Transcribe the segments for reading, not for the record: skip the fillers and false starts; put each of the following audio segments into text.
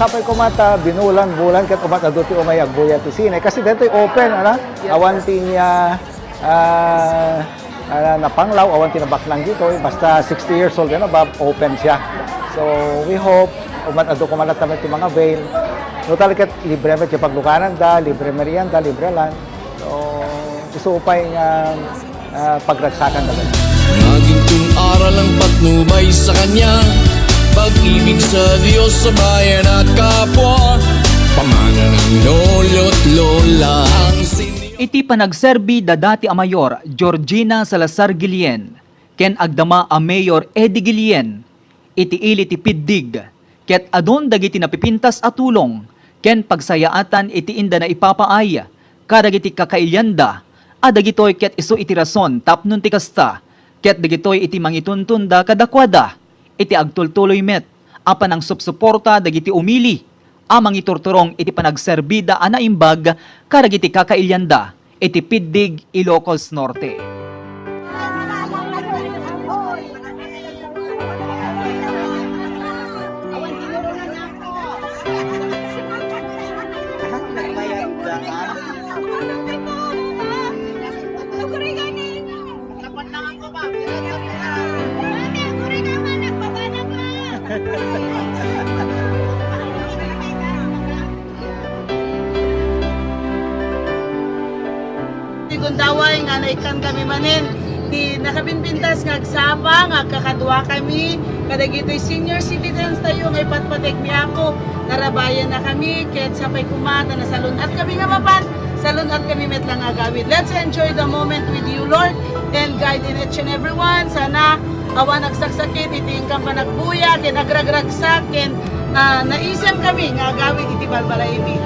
sapay ko mata, binulan-bulan, kat umat aduti umay agbuya ti sine. Kasi dito open, awanti niya, napanglaw, awanti na baklang dito, basta 60 years old, open siya. So, we hope, umat adu kumalat naman ti mga veil. Total kat libre mo siya paglukanan da, libre merienda, libre lang. So, gusto upay nga pagragsakan na ganun. Naging aral ang patnubay sa kanya, pag-ibig sa Diyos, sa bayan at kapwa, pamana ng lolo't lola ang Iti panagserbi da dati a Mayor Georgina Salazar Guillen, ken agdama a Mayor Eddie Guillen, iti ili ti piddig, ket adon dagiti napipintas a tulong, ken pagsayaatan iti inda na ipapaay, kadagiti kakailyanda, adagitoy ket isu iti rason tapnon ti kasta, ket dagitoy iti mangituntunda kadakwada, iti agtultuloy met, apan ang supsuporta dagiti umili, amang iturturong iti panagserbida ana imbag, kadagiti kakailyanda, iti piddig Ilocos Norte. Gundaway nga naikan kami manin di nakabinbintas nga agsapa nga kakadwa kami kadagitoy senior citizens tayo nga ipatpatek mi ako narabayan na kami ket sapay kumata na salunat kami nga mapan salunat kami met lang agawid. Let's enjoy the moment with you, Lord, and guide in each and every one. Sana awan nagsaksakit iti ingkang panagbuya ken agragragsak ken naisem kami nga agawid iti balbalaimi.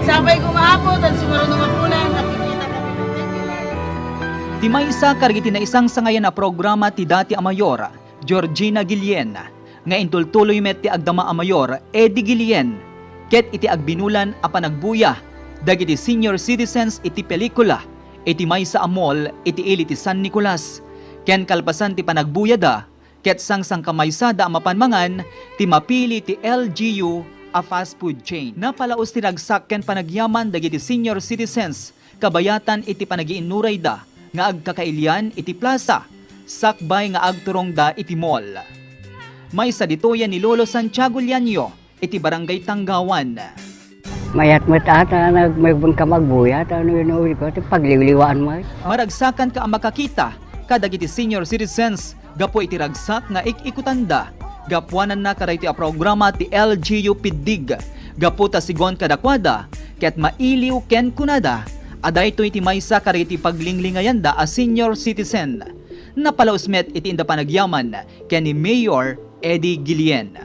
Sapay kumahapot at sumarunong mapulan nakikita kami. Ti maysa kargiti na isang sangayan na programa ti dati a Mayor Georgina Guillen, nga intultuloy met ti agdama a Mayor Eddie Guillen, ket iti agbinulan a panagbuya dagiti senior citizens iti pelikula, iti maysa a mall iti ili ti San Nicolas, ken kalpasan ti panagbuya da, ket sangsang kamaysa da mapanmangan ti mapili ti LGU a fast food chain. Napalaos ti ragsak ken panagyaman dagiti senior citizens, kabayatan iti panagiinuray da, nga agkakailyan iti plaza, sakbay nga agturong da iti mall. May sa ditoyan ni Lolo Santiago Llanyo, iti barangay Tanggawan. Mayat matata nagmagbang ka magbuyat ano yun ko iti pagliwliwaan mo. Maragsakan ka ang makakita kadagiti senior citizens gapo iti ragsak nga ikikutanda. Gapuanan na karay ti a programa ti LGU Piddig. Gapo ta sigon kadakwada ket mailiw ken kunada. Aday to iti maysa karay ti paglinglingayan da a senior citizen. Napalausmet iti inda panagyaman ken ni Mayor Eddie Guillen.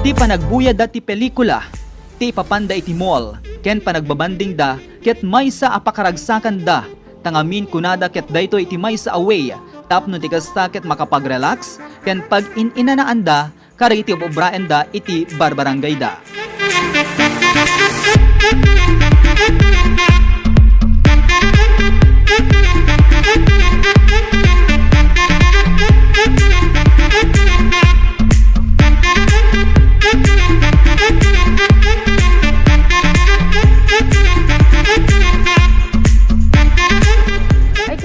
Ti panagbuya da ti pelikula, ti ipapanda iti mall, ken panagbabanding da, ket maysa apakaragsakan da, tangamin kunada ket dayto iti maysa away, tapno ti kasta ket makapag-relax, ken pag in-inanaan da, karag iti obraan da iti barbarangay da.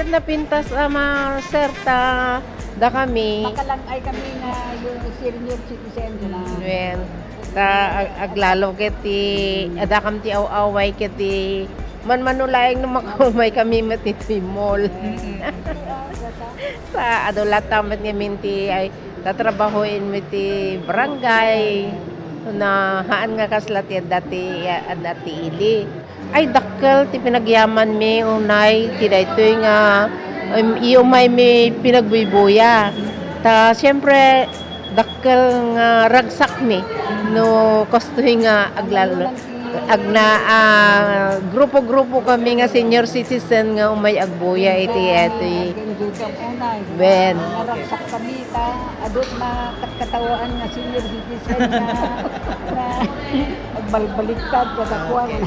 Napintas ama serta da kami. Makalangay kami na yung senior citizen na. Wen. Ta aglalo keti ada kam ti away keti manulaing no makaumay kami matiti mall. Sa adulat tamat ngamin ti ay tatrabahoin mi ti barangay na haan nga kaslat dati ili. Ay dakkel ti pinagyaman mi unay ti daytoy nga iyo may pinagbubuya. Ta siyempre dakkel nga ragsak mi no kostoy nga grupo-grupo kami nga senior citizen nga umay agbuya iti Ben. Naragsak kami adot na katawaan nga senior citizen na agbalbaliktad kadakuan.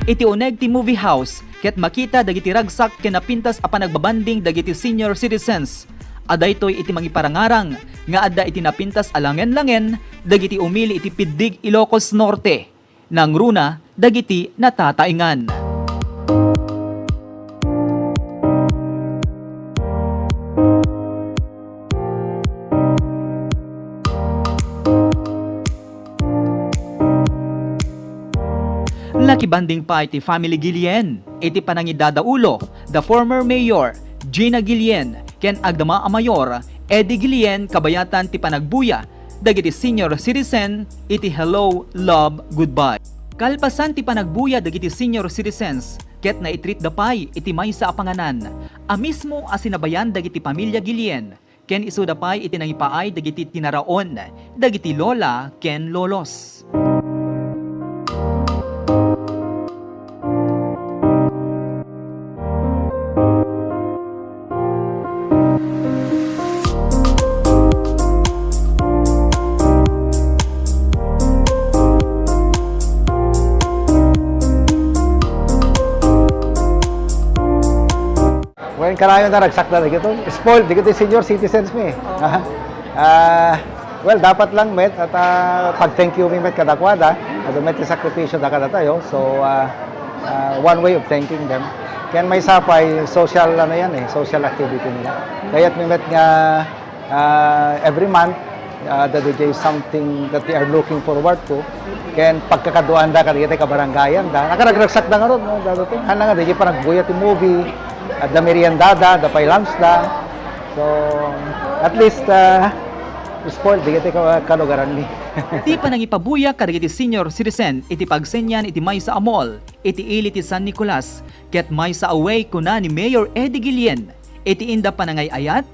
Iti uneg ti movie house ket makita dagiti ragsak ken napintas a panagbabanding dagiti senior citizens. Adaytoy iti mangiparangarang nga adda iti napintas a langen-langen dagiti umili iti Piddig Ilocos Norte. Nangruna dagiti natataingan. Nakibanding pa iti family Guillen, iti panangidadaulo, the former mayor, Gina Guillen, ken agdama a mayor, Eddie Guillen, kabayatan ti panagbuya, dagiti senior citizen, iti hello, love, goodbye. Kalpasan ti panagbuya dagiti senior citizens, ket na itreat dapay iti maysa a panganan, a mismo a sinabayan dagiti pamilya Guillen, ken isu dapay iti nangipaay dagiti tinaraon, dagiti lola ken lolos. Ngayon karayon na nagsakta na dito. Spoiled, dito senior citizens mi. Well, dapat lang met at pag-thank you mi met kadakwada, at met sakripisyo da kada tayo. So, one way of thanking them. Kaya may sapay, social ano yan social activity nila. Kaya't mi met nga every month, that there is something that they are looking forward to. Kaya pagkakaduan da, kada kabaranggayan da, nakaragraksak da nga ron, no? Dadating, hana nga, di pa nagbuya ti movie, at da meriendada, da pay lunch da. So, at least, spoiled, di kita kalugaran ni. Iti panangipabuya kadagiti senior citizen, iti pagsenyan iti maysa a mall, iti ili ti San Nicolas, ket maysa away kuna ni Mayor Eddie Guillen, iti inda panangayayat,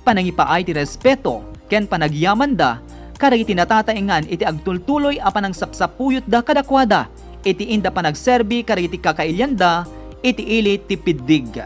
panangipaay ti respeto, ken panagyaman da, kadagiti natataengan iti agtultuloy a panangsapsapuyot da kadakwada, iti inda panagserbi kadagiti kakailyanda, iti ili ti Piddig.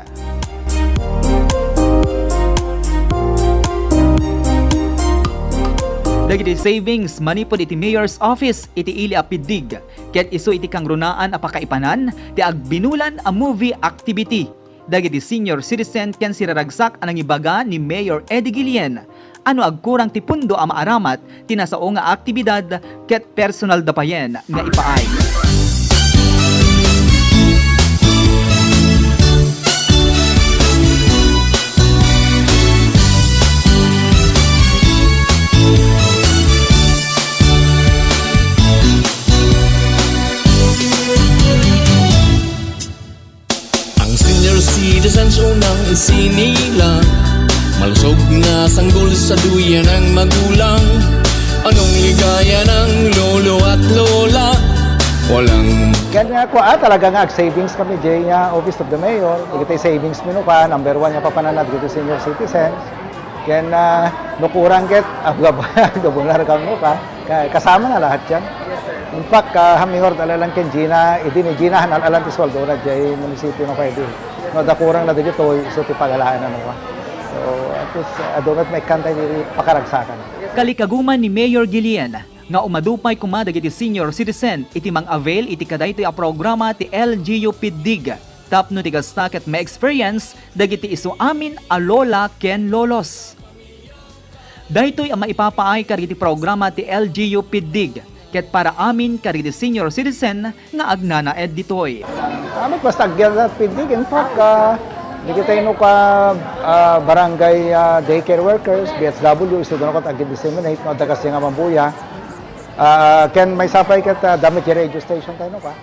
Dagiti savings manipod iti mayor's office iti ili a Piddig, ket isu iti kangrunaan a pakaipanan ti agbinulan a movie activity. Dagiti senior citizen ken siraragsak anang ibaga ni Mayor Eddie Guillen, ano agkurang ti pundo a maaramat tinasao nga aktibidad ket personal dapayen nga ipaay. Citizens unang isinila, malusog nga sanggol sa duyan ng magulang. Anong ligaya ng lolo at lola? Walang Kaya nga talaga nga savings kami Jay nga Office of the Mayor. Iti savings mino ka, number 1 nga papananat dito senior citizens. Kaya nukurang ket gabunar kamo ka, kasama na lahat yan. In fact, hamihor alalan ken Gina, idin Gina hanalan ti sweldo na Jay munisipyo no pwede. No dakurang na dito so ti pagalaan na ka. So at least adonat may kantay ni pakaragsakan. Kalikaguman ni Mayor Guillen nga umadupay kumadag iti senior citizen iti mang-avail iti kadaytoy a programa ti LGU Piddig. Tapno ti gasta ket may experience dagiti isu amin a lola ken lolos. Daytoy ang maipapaay kadagiti programa ti LGU Piddig ket para amin karidi senior citizen nga agnanaed ditoy. Amit basta agyan at pindig. In fact, hindi kita ino ka barangay daycare workers, BSW, isi doon ko agin disseminate, no, dagas nga mambuya. Ken may sapay kat damit yung radio station tayo no ka?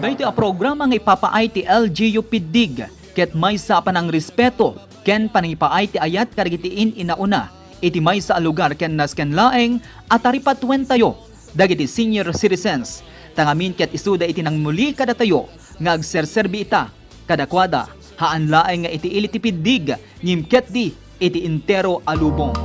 Dahito ang programa nga ipapaay ti LGU Pidig, ket may sa panang respeto, ken panipaay ti ayat karigitiin inauna, iti may sa lugar ken nasken laeng at aripatwen tayo, dagiti senior citizens, tangamin ket isuda iti nang muli kada tayo, nga agserserbi ita, kadakwada, haan laeng nga iti ili ti Pidig, ngimket di, iti intero alubong.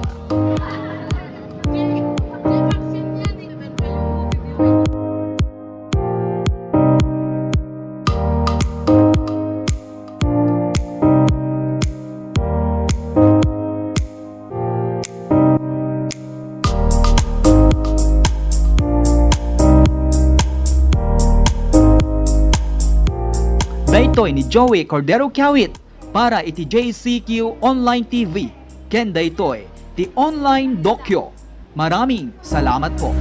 Daytoy ni Joey Cordero Kiawit para iti JCQ Online TV. Ken daytoy ti Online Dokyo. Maraming salamat po.